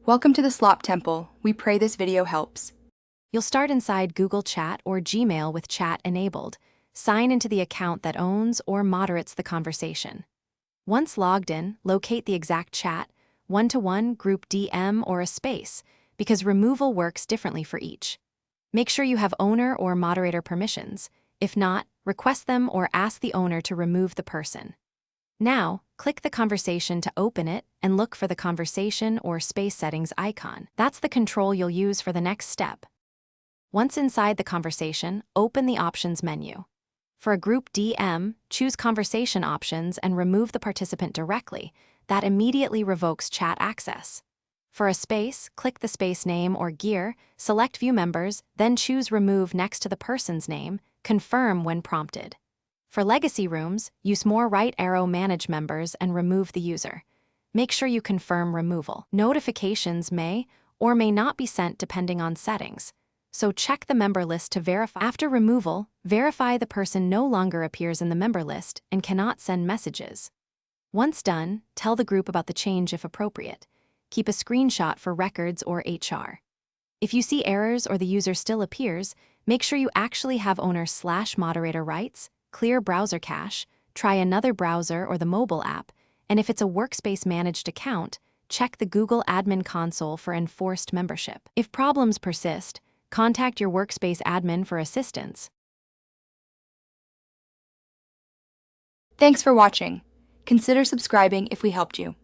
Welcome to the Slop Temple. We pray this video helps. You'll start inside Google Chat or Gmail with chat enabled. Sign into the account that owns or moderates the conversation. Once logged in, locate the exact chat, one-to-one, group DM, or a space, because removal works differently for each. Make sure you have owner or moderator permissions. If not, request them or ask the owner to remove the person. Now, click the conversation to open it and look for the conversation or space settings icon. That's the control you'll use for the next step. Once inside the conversation, open the options menu. For a group DM, choose conversation options and remove the participant directly. That immediately revokes chat access. For a space, click the space name or gear, select view members, then choose remove next to the person's name, confirm when prompted. For legacy rooms, use more right arrow manage members and remove the user. Make sure you confirm removal. Notifications may or may not be sent depending on settings, so check the member list to verify. After removal, verify the person no longer appears in the member list and cannot send messages. Once done, tell the group about the change if appropriate. Keep a screenshot for records or HR. If you see errors or the user still appears, make sure you actually have owner/moderator rights. Clear browser cache, try another browser or the mobile app, and if it's a workspace managed account, check the Google Admin Console for enforced membership. If problems persist, contact your workspace admin for assistance. Thanks for watching. Consider subscribing if we helped you.